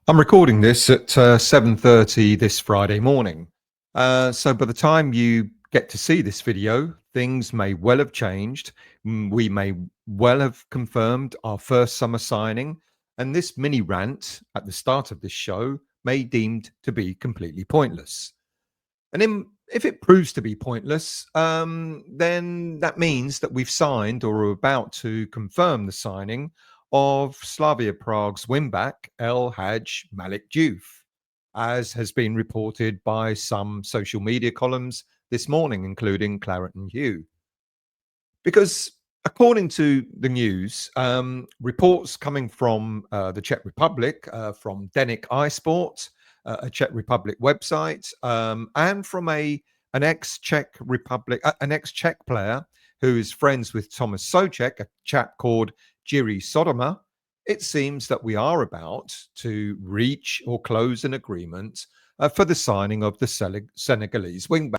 I'm recording this at 7:30 this Friday morning. So by the time you get to see this video, things may well have changed. We may well have confirmed our first summer signing, and this mini rant at the start of this show may deemed to be completely pointless. If it proves to be pointless, then that means that we've signed or are about to confirm the signing of Slavia Prague's wingback, Hadji Malick Diouf, as has been reported by some social media columns this morning, including Claret and Hugh. Because according to the news, reports coming from the Czech Republic, from Denik iSport, a Czech Republic website, and from an ex-Czech Republic, an ex-Czech player who is friends with Thomas Souček, a chap called Jiri Sodoma, it seems that we are about to reach or close an agreement for the signing of the Senegalese wingback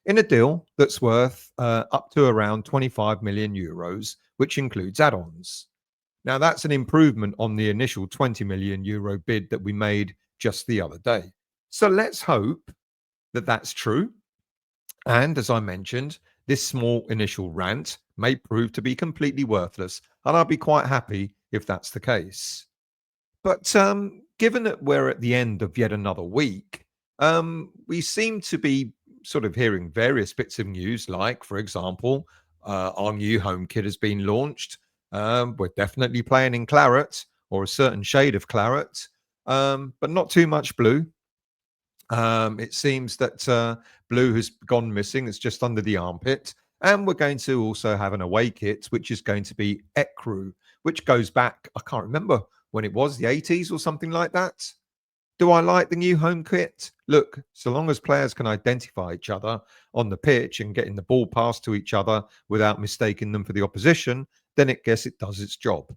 in a deal that's worth up to around 25 million euros, which includes add-ons. Now, that's an improvement on the initial 20 million euro bid that we made just the other day. So let's hope that that's true. And as I mentioned, this small initial rant may prove to be completely worthless, and I'll be quite happy if that's the case. But given that we're at the end of yet another week, we seem to be sort of hearing various bits of news, like, for example, our new home kit has been launched. We're definitely playing in claret or a certain shade of claret, but not too much blue. It seems that blue has gone missing. It's just under the armpit. And we're going to also have an away kit, which is going to be ecru, which goes back, I can't remember when it was, the 80s or something like that. Do I like the new home kit? Look, so long as players can identify each other on the pitch and getting the ball passed to each other without mistaking them for the opposition, then it does its job.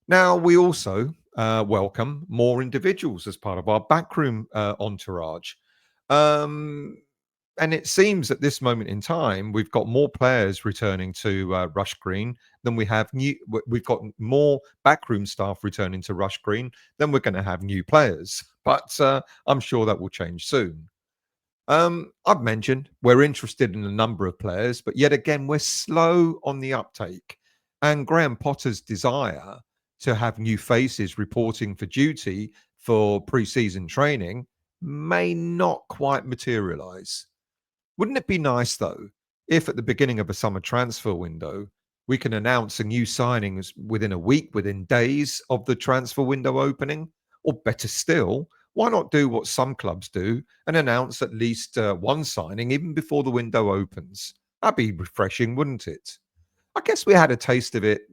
Now, we also welcome more individuals as part of our backroom entourage. And it seems at this moment in time, we've got more players returning to Rush Green than we have we've got more backroom staff returning to Rush Green than we're going to have new players. But I'm sure that will change soon. I've mentioned we're interested in a number of players, but yet again, we're slow on the uptake. And Graham Potter's desire to have new faces reporting for duty for pre-season training may not quite materialize. Wouldn't it be nice, though, if at the beginning of a summer transfer window, we can announce a new signing within a week, within days of the transfer window opening? Or better still, why not do what some clubs do and announce at least one signing even before the window opens? That'd be refreshing, wouldn't it? I guess we had a taste of it,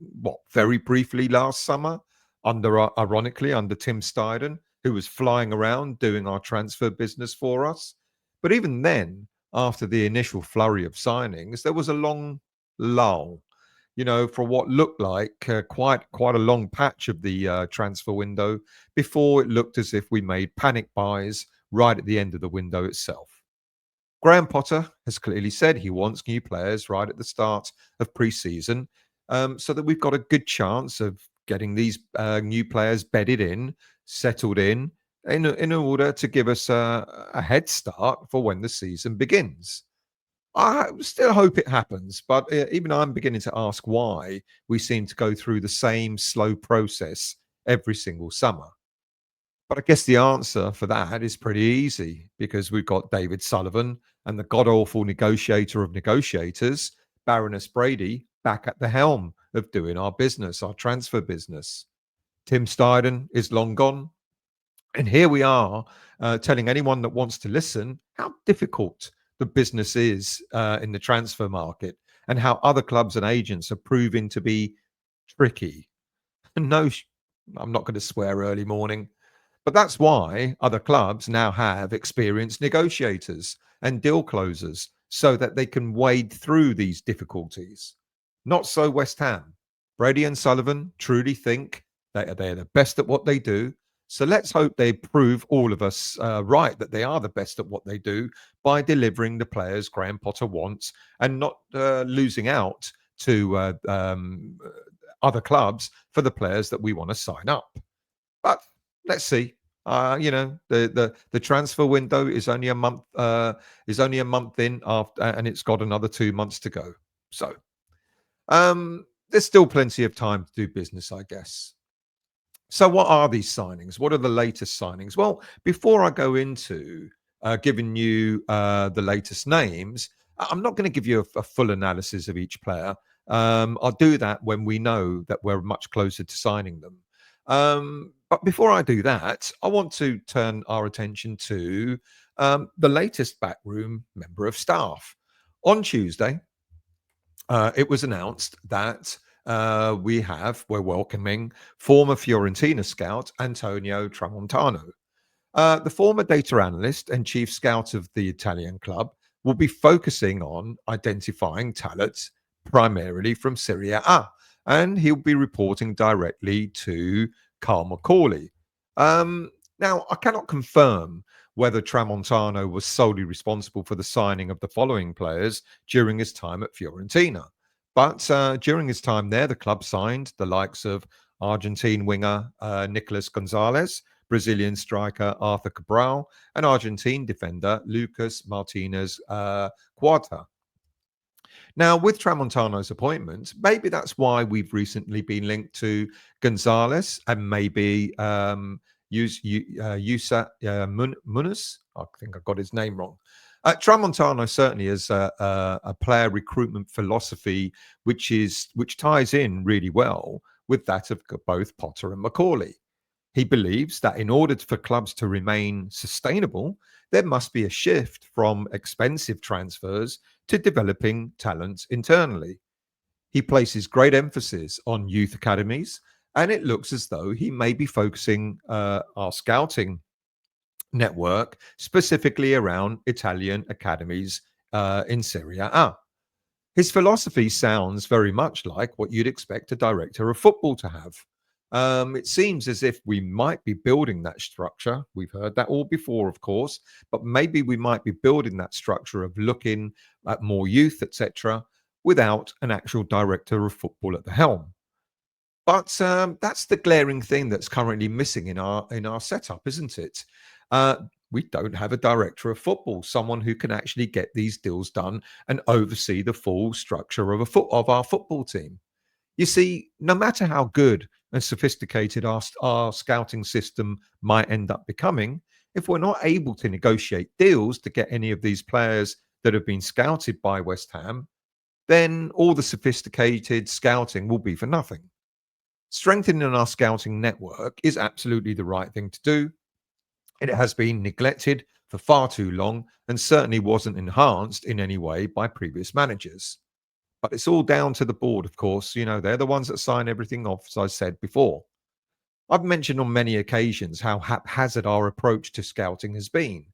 very briefly last summer, ironically, under Tim Steiden, who was flying around doing our transfer business for us. But even then, after the initial flurry of signings, there was a long lull, for what looked like quite a long patch of the transfer window before it looked as if we made panic buys right at the end of the window itself. Graham Potter has clearly said he wants new players right at the start of pre-season, so that we've got a good chance of getting these new players bedded in, settled in order to give us a head start for when the season begins. I still hope it happens, but even I'm beginning to ask why we seem to go through the same slow process every single summer. But I guess the answer for that is pretty easy, because we've got David Sullivan and the god-awful negotiator of negotiators, Baroness Brady, back at the helm of doing our business, our transfer business. Tim Steiden is long gone. And here we are telling anyone that wants to listen how difficult the business is in the transfer market, and how other clubs and agents are proving to be tricky. No, I'm not going to swear early morning. But that's why other clubs now have experienced negotiators and deal closers so that they can wade through these difficulties. Not so West Ham. Brady and Sullivan truly think that they're the best at what they do. So let's hope they prove all of us right, that they are the best at what they do by delivering the players Graham Potter wants and not losing out to other clubs for the players that we want to sign up. But let's see. The transfer window is only a month in after, and it's got another 2 months to go. So there's still plenty of time to do business, I guess. So, what are these signings? What are the latest signings? Well, before I go into giving you the latest names, I'm not going to give you a full analysis of each player. I'll do that when we know that we're much closer to signing them. But before I do that, I want to turn our attention to the latest backroom member of staff. On Tuesday, it was announced that we're welcoming former Fiorentina scout Antonio Tramontano. The former data analyst and chief scout of the Italian club will be focusing on identifying talents primarily from Serie A, and he'll be reporting directly to Carl McCauley. Now, I cannot confirm whether Tramontano was solely responsible for the signing of the following players during his time at Fiorentina. But during his time there, the club signed the likes of Argentine winger Nicolas Gonzalez, Brazilian striker Arthur Cabral, and Argentine defender Lucas Martinez Quarta. Now, with Tramontano's appointment, maybe that's why we've recently been linked to Gonzalez and maybe Yusa Munoz. I think I got his name wrong. Tramontano certainly is a player recruitment philosophy which ties in really well with that of both Potter and McCauley. He believes that in order for clubs to remain sustainable, there must be a shift from expensive transfers to developing talent internally. He places great emphasis on youth academies, and it looks as though he may be focusing our scouting network specifically around Italian academies in Serie A. His philosophy sounds very much like what you'd expect a director of football to have. It seems as if we might be building that structure. We've heard that all before, of course, but maybe we might be building that structure of looking at more youth, etc., without an actual director of football at the helm. But that's the glaring thing that's currently missing in our setup, isn't it? We don't have a director of football, someone who can actually get these deals done and oversee the full structure of our football team. You see, no matter how good and sophisticated our scouting system might end up becoming, if we're not able to negotiate deals to get any of these players that have been scouted by West Ham, then all the sophisticated scouting will be for nothing. Strengthening our scouting network is absolutely the right thing to do. It has been neglected for far too long and certainly wasn't enhanced in any way by previous managers. But it's all down to the board, of course. They're the ones that sign everything off, as I said before. I've mentioned on many occasions how haphazard our approach to scouting has been,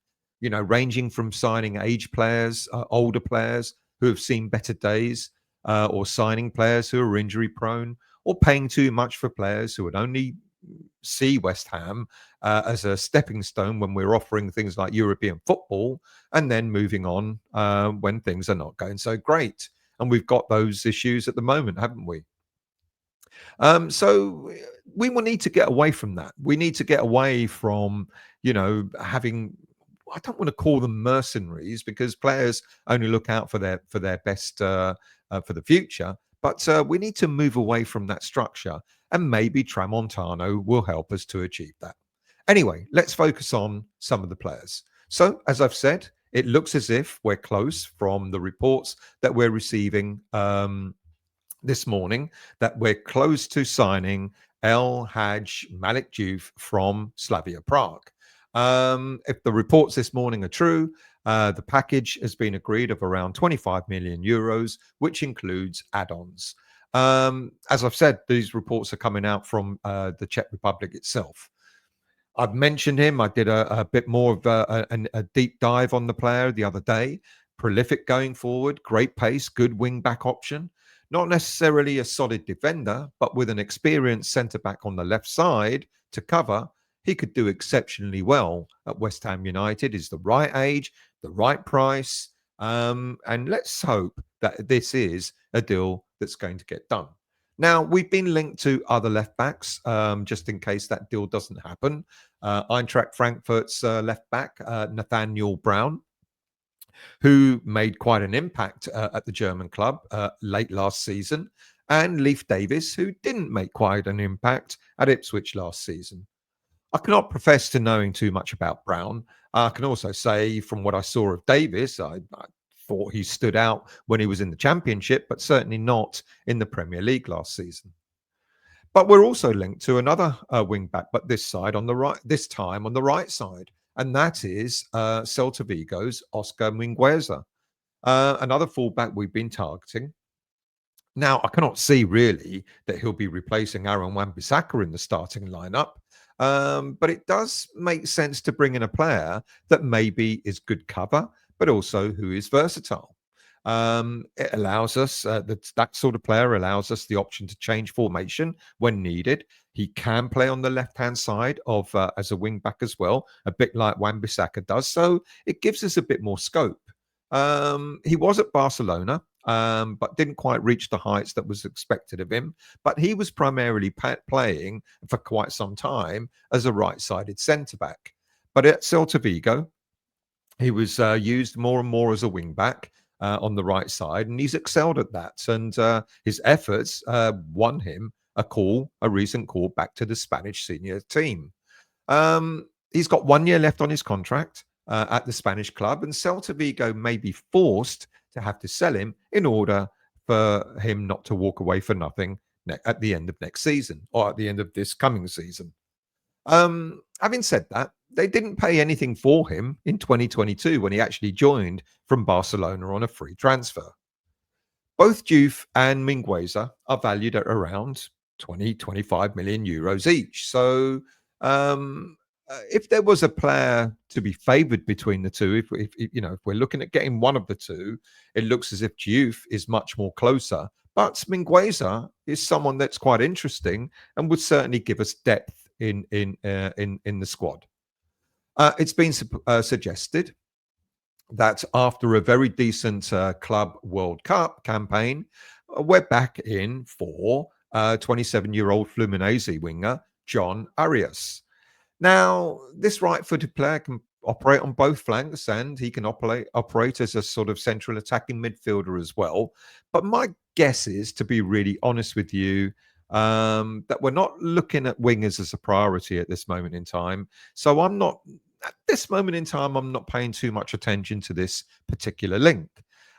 ranging from signing aged players, older players who have seen better days, or signing players who are injury prone, or paying too much for players who would only see West Ham as a stepping stone when we're offering things like European football, and then moving on when things are not going so great. And we've got those issues at the moment, haven't we? So we will need to get away from that. We need to get away from, having. I don't want to call them mercenaries because players only look out for their best for the future. But we need to move away from that structure, and maybe Tramontano will help us to achieve that. Anyway, let's focus on some of the players. So, as I've said, it looks as if we're close from the reports that we're receiving this morning, that we're close to signing Hadji Malick Diouf from Slavia Prague. If the reports this morning are true, the package has been agreed of around 25 million euros, which includes add-ons. As I've said, these reports are coming out from the Czech Republic itself. I've mentioned him. I did a bit more of a deep dive on the player the other day. Prolific going forward, great pace, good wing back option. Not necessarily a solid defender, but with an experienced centre back on the left side to cover, he could do exceptionally well at West Ham United. Is the right age, the right price, and let's hope that this is a deal that's going to get done. Now, we've been linked to other left backs, just in case that deal doesn't happen. Eintracht Frankfurt's left back, Nathaniel Brown, who made quite an impact at the German club late last season, and Leif Davis, who didn't make quite an impact at Ipswich last season. I cannot profess to knowing too much about Brown. I can also say from what I saw of Davis, I thought he stood out when he was in the Championship, but certainly not in the Premier League last season. But we're also linked to another wing back, but this side on the right, this time on the right side, and that is Celta Vigo's Oscar Mingueza, another fullback we've been targeting. Now, I cannot see really that he'll be replacing Aaron Wan-Bissaka in the starting lineup, but it does make sense to bring in a player that maybe is good cover, but also who is versatile. It allows us, that sort of player allows us the option to change formation when needed. He can play on the left-hand side of as a wing back as well, a bit like Wan-Bissaka does. So it gives us a bit more scope. He was at Barcelona, but didn't quite reach the heights that was expected of him. But he was primarily playing for quite some time as a right-sided centre-back. But at Celta Vigo, he was used more and more as a wing-back on the right side, and he's excelled at that. And his efforts won him a recent call back to the Spanish senior team. He's got 1 year left on his contract at the Spanish club, and Celta Vigo may be forced to have to sell him in order for him not to walk away for nothing at the end of next season or at the end of this coming season. Having said that, they didn't pay anything for him in 2022 when he actually joined from Barcelona on a free transfer. Both Diouf and Mingueza are valued at around 25 million euros each. So if there was a player to be favoured between the two, if we're looking at getting one of the two, it looks as if Diouf is much more closer. But Mingueza is someone that's quite interesting and would certainly give us depth in the squad. It's been suggested that after a very decent Club World Cup campaign, we're back in for 27-year-old Fluminense winger John Arias. Now, this right-footed player can operate on both flanks, and he can operate as a sort of central attacking midfielder as well. But my guess is, to be really honest with you, that we're not looking at wingers as a priority at this moment in time. So at this moment in time, I'm not paying too much attention to this particular link.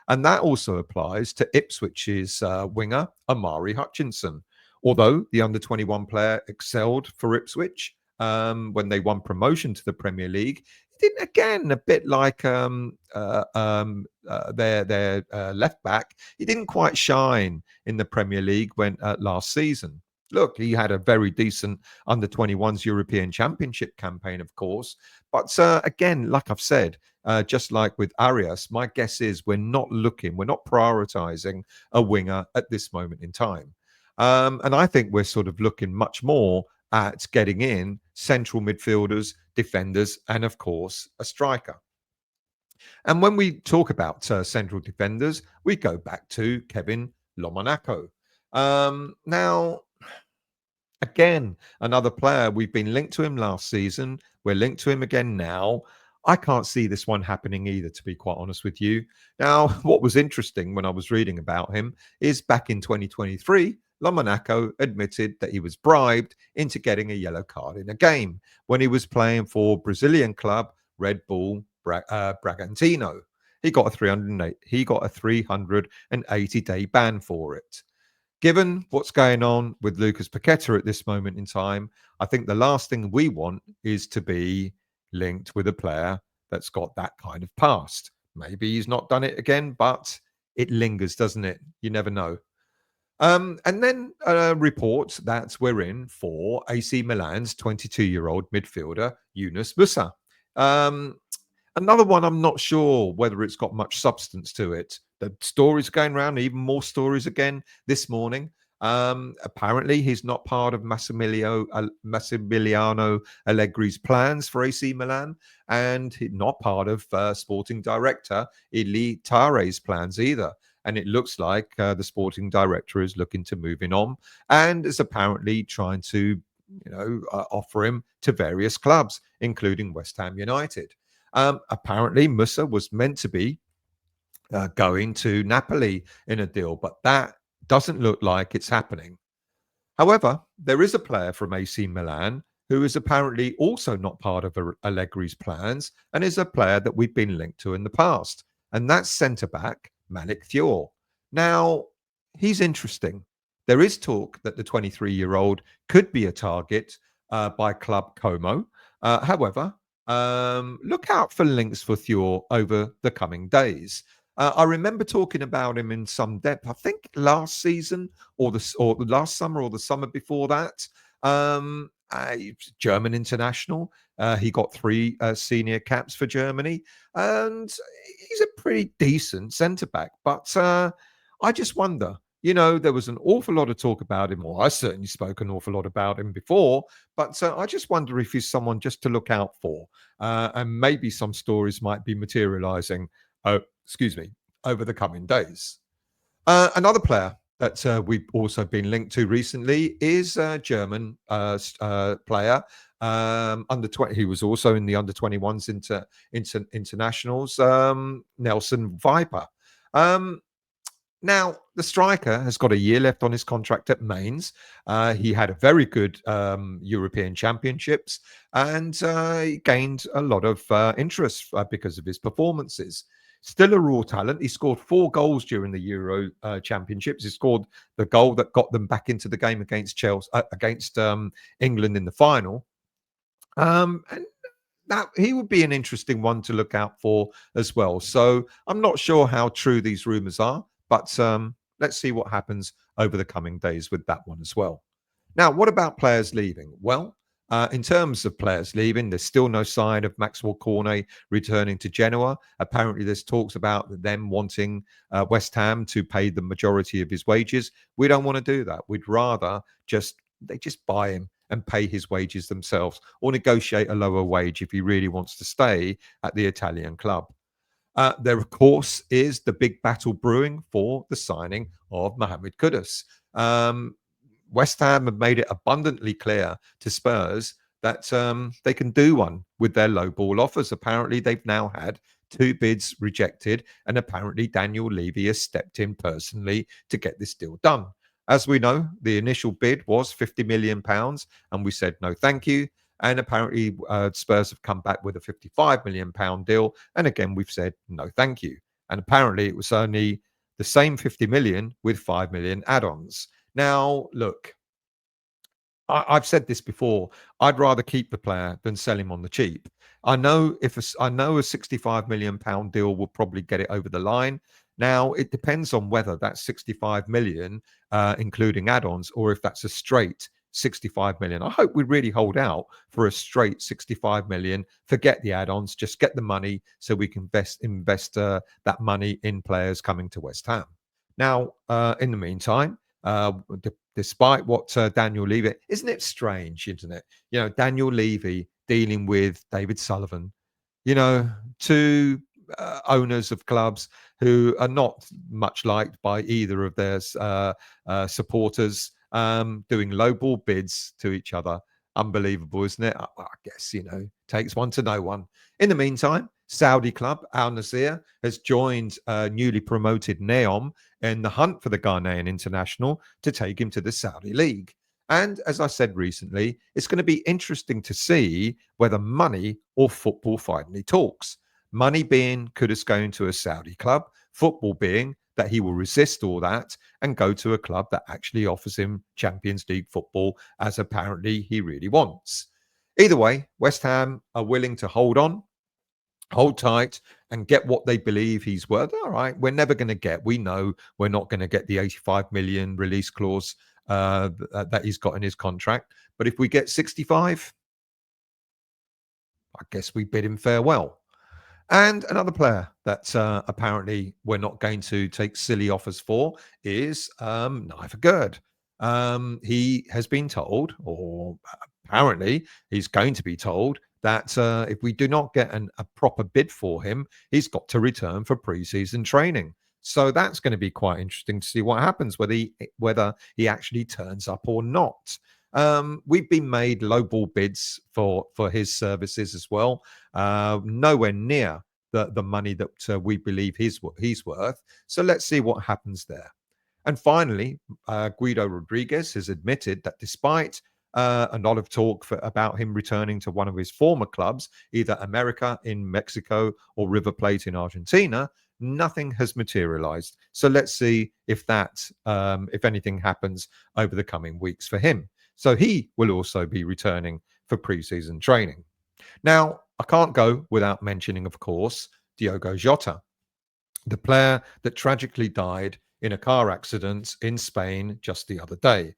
And that also applies to Ipswich's winger, Amari Hutchinson. Although the under-21 player excelled for Ipswich when they won promotion to the Premier League, he didn't, again, a bit like their left back, he didn't quite shine in the Premier League when last season. Look, he had a very decent under-21s European Championship campaign, of course. But again, like I've said, just like with Arias, my guess is we're not prioritizing a winger at this moment in time. And I think we're sort of looking much more at getting in central midfielders, defenders, and of course, a striker. And when we talk about central defenders, we go back to Kevin Lomonaco. Now, again, another player, we've been linked to him last season. We're linked to him again now. I can't see this one happening either, to be quite honest with you. Now, what was interesting when I was reading about him is back in 2023, Lomonaco admitted that he was bribed into getting a yellow card in a game when he was playing for Brazilian club Red Bull Bragantino. He got a 380-day ban for it. Given what's going on with Lucas Paqueta at this moment in time, I think the last thing we want is to be linked with a player that's got that kind of past. Maybe he's not done it again, but it lingers, doesn't it? You never know. And then reports that we're in for AC Milan's 22-year-old midfielder, Yunus Musa. Another one, I'm not sure whether it's got much substance to it. The stories going around, even more stories again this morning. Apparently, he's not part of Massimiliano Allegri's plans for AC Milan, and not part of sporting director Ili Tare's plans either. and it looks like the sporting director is looking to move him on and is apparently trying to, offer him to various clubs, including West Ham United. Apparently, Musa was meant to be going to Napoli in a deal, but that doesn't look like it's happening. However, there is a player from AC Milan who is apparently also not part of Allegri's plans and is a player that we've been linked to in the past, and that's centre back Malick Diouf. Now, he's interesting. There is talk that the 23-year-old could be a target by Club Como. However, look out for links for Thor over the coming days. I remember talking about him in some depth. I think last season, or the last summer, or the summer before that. German international. He got 3 senior caps for Germany, and he's a pretty decent centre back. But I just wonder. There was an awful lot of talk about him, or I certainly spoke an awful lot about him before. But I just wonder if he's someone just to look out for, and maybe some stories might be materialising. Excuse me, over the coming days. Another player that we've also been linked to recently is a German player. Under 20, he was also in the under 21s internationals. Nelson Viper. Now, the striker has got a year left on his contract at Mainz. He had a very good European Championships, and he gained a lot of interest because of his performances. Still a raw talent. He scored 4 goals during the Euro Championships. He scored the goal that got them back into the game against against England in the final. And that he would be an interesting one to look out for as well. So I'm not sure how true these rumors are, but let's see what happens over the coming days with that one as well. Now, what about players leaving? Well, in terms of players leaving, there's still no sign of Maxwell Cornet returning to Genoa. Apparently, there's talks about them wanting West Ham to pay the majority of his wages. We don't want to do that. We'd rather they just buy him and pay his wages themselves, or negotiate a lower wage if he really wants to stay at the Italian club. There, of course, is the big battle brewing for the signing of Mohamed Cudis. West Ham have made it abundantly clear to Spurs that they can do one with their low ball offers. Apparently, they've now had 2 bids rejected, and apparently Daniel Levy has stepped in personally to get this deal done. As we know, the initial bid was £50 million, and we said no, thank you. And apparently, Spurs have come back with a £55 million deal, and again we've said no, thank you. And apparently, it was only the same 50 million with 5 million add-ons. Now, look, I've said this before. I'd rather keep the player than sell him on the cheap. I know a £65 million deal will probably get it over the line. Now, it depends on whether that's 65 million, including add-ons, or if that's a straight 65 million. I hope we really hold out for a straight 65 million. Forget the add-ons, just get the money so we can invest that money in players coming to West Ham. Now, in the meantime, despite what Daniel Levy, isn't it strange, isn't it? Daniel Levy dealing with David Sullivan, 2 owners of clubs who are not much liked by either of their supporters, doing lowball bids to each other. Unbelievable, isn't it? I guess, takes one to know one. In the meantime, Saudi club Al Nasir has joined newly promoted Neom in the hunt for the Ghanaian international to take him to the Saudi League. And as I said recently, it's going to be interesting to see whether money or football finally talks. Money being Kudus going to a Saudi club, football being that he will resist all that and go to a club that actually offers him Champions League football, as apparently he really wants. Either way, West Ham are willing to hold on, hold tight, and get what they believe he's worth. All right, we're never going to get, we know we're not going to get the 85 million release clause that he's got in his contract. But if we get 65, I guess we bid him farewell. And another player that apparently we're not going to take silly offers for is Nigel Gerd. He has been told, or apparently he's going to be told, that if we do not get a proper bid for him, he's got to return for pre-season training. So that's going to be quite interesting to see what happens, whether he actually turns up or not. We've been made lowball bids for his services as well. Nowhere near the money that we believe he's worth. So let's see what happens there. And finally, Guido Rodriguez has admitted that despite a lot of talk about him returning to one of his former clubs, either America in Mexico or River Plate in Argentina, nothing has materialized. So let's see if anything happens over the coming weeks for him. So he will also be returning for preseason training. Now, I can't go without mentioning, of course, Diogo Jotta, the player that tragically died in a car accident in Spain just the other day.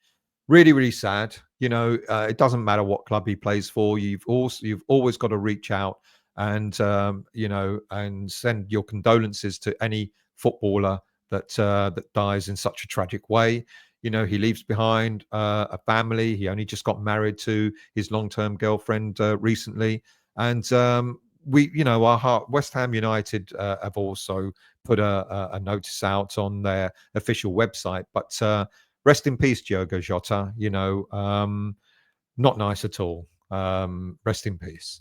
Really, really sad. It doesn't matter what club he plays for. You've always got to reach out and and send your condolences to any footballer that dies in such a tragic way. He leaves behind a family. He only just got married to his long-term girlfriend recently, and our heart, West Ham United have also put a notice out on their official website. But rest in peace, Diogo Jota. Not nice at all. Rest in peace.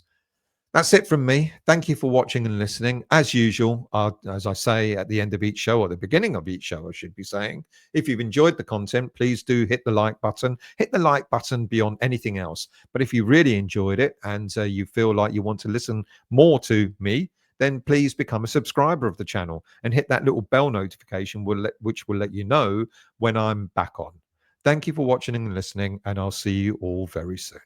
That's it from me. Thank you for watching and listening. As usual, as I say at the end of each show, or the beginning of each show, I should be saying, if you've enjoyed the content, please do hit the like button. Hit the like button beyond anything else. But if you really enjoyed it and you feel like you want to listen more to me, then please become a subscriber of the channel and hit that little bell notification, which will let you know when I'm back on. Thank you for watching and listening, and I'll see you all very soon.